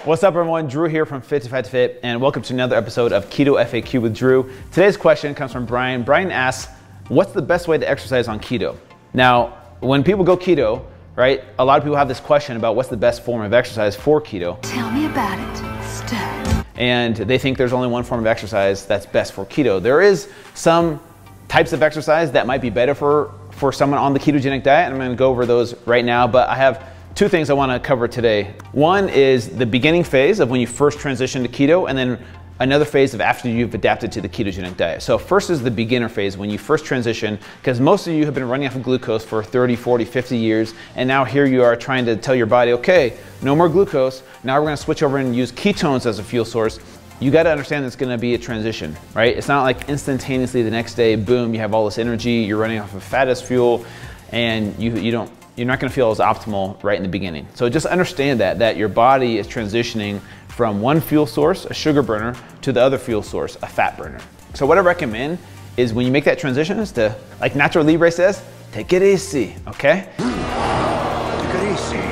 What's up everyone, Drew here from Fit to Fat to Fit, and welcome to another episode of Keto FAQ with Drew. Today's question comes from Brian. Brian asks, what's the best way to exercise on keto? Now, when people go keto, right, a lot of people have this question about what's the best form of exercise for keto. Tell me about it, Stud. And they think there's only one form of exercise that's best for keto. There is some types of exercise that might be better for someone on the ketogenic diet, and I'm gonna go over those right now, but I have two things I want to cover today. One is the beginning phase of when you first transition to keto, and then another phase of after you've adapted to the ketogenic diet. So first is the beginner phase when you first transition, because most of you have been running off of glucose for 30, 40, 50 years, and now here you are trying to tell your body, okay, no more glucose, now we're gonna switch over and use ketones as a fuel source. You gotta understand it's gonna be a transition, right? It's not like instantaneously the next day, boom, you have all this energy, you're running off of fat as fuel, and you're not gonna feel as optimal right in the beginning. So just understand that your body is transitioning from one fuel source, a sugar burner, to the other fuel source, a fat burner. So what I recommend is when you make that transition is to, like Nacho Libre says, take it easy, okay? Take it easy.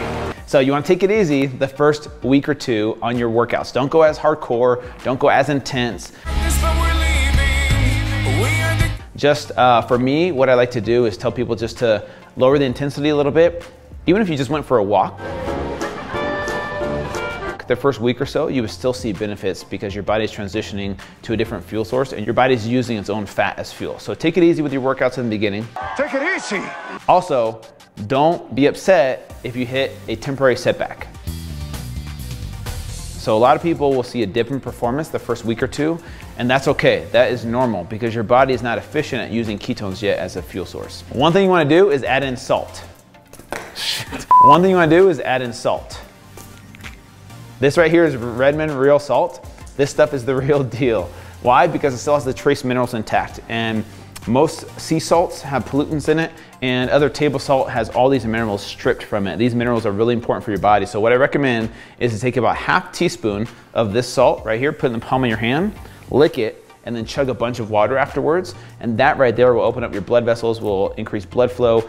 So you wanna take it easy the first week or two on your workouts. Don't go as hardcore, don't go as intense. Just for me, what I like to do is tell people just to lower the intensity a little bit. Even if you just went for a walk, the first week or so, you would still see benefits because your body's transitioning to a different fuel source and your body's using its own fat as fuel. So take it easy with your workouts in the beginning. Take it easy. Also, don't be upset if you hit a temporary setback. So a lot of people will see a dip in performance the first week or two, and that's okay. That is normal because your body is not efficient at using ketones yet as a fuel source. One thing you wanna do is add in salt. One thing you wanna do is add in salt. This right here is Redmond Real Salt. This stuff is the real deal. Why? Because it still has the trace minerals intact, and most sea salts have pollutants in it, and other table salt has all these minerals stripped from it. These minerals are really important for your body. So what I recommend is to take about half teaspoon of this salt right here, put it in the palm of your hand, lick it, and then chug a bunch of water afterwards. And that right there will open up your blood vessels, will increase blood flow,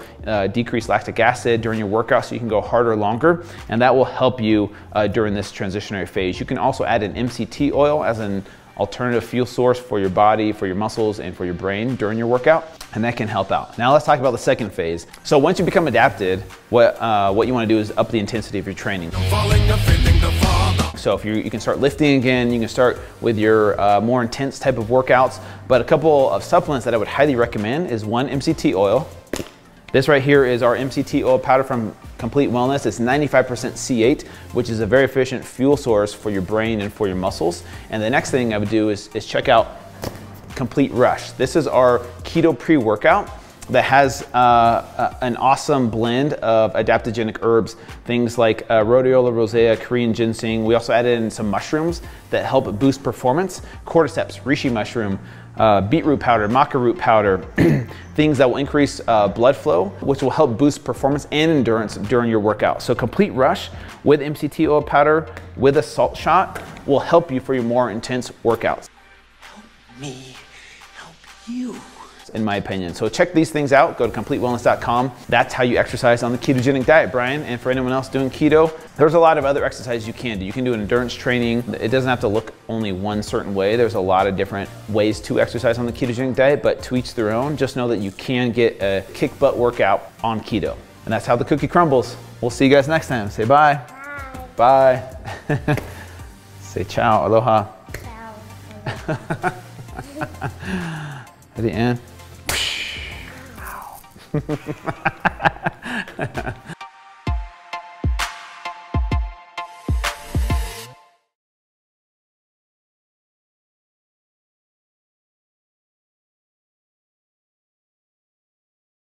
decrease lactic acid during your workout so you can go harder longer. And that will help you during this transitionary phase. You can also add an MCT oil as an alternative fuel source for your body, for your muscles, and for your brain during your workout, and that can help out. Now let's talk about the second phase. So once you become adapted, what you wanna do is up the intensity of your training. So if you can start lifting again, you can start with your more intense type of workouts, but a couple of supplements that I would highly recommend is one, MCT oil. This right here is our MCT oil powder from Complete Wellness. It's 95% C8, which is a very efficient fuel source for your brain and for your muscles. And the next thing I would do is check out Complete Rush. This is our keto pre-workout that has an awesome blend of adaptogenic herbs, things like rhodiola rosea, Korean ginseng. We also added in some mushrooms that help boost performance, cordyceps, reishi mushroom, beetroot powder, maca root powder, things that will increase blood flow, which will help boost performance and endurance during your workout. So Complete Rush with MCT oil powder with a salt shot will help you for your more intense workouts. Help me help you. In my opinion. So check these things out, go to CompleteWellness.com. That's how you exercise on the ketogenic diet, Brian. And for anyone else doing keto, there's a lot of other exercises you can do. You can do endurance training. It doesn't have to look only one certain way. There's a lot of different ways to exercise on the ketogenic diet, but to each their own. Just know that you can get a kick butt workout on keto. And that's how the cookie crumbles. We'll see you guys next time. Say bye. Bye. Bye. Say ciao, aloha. Ciao. At the end.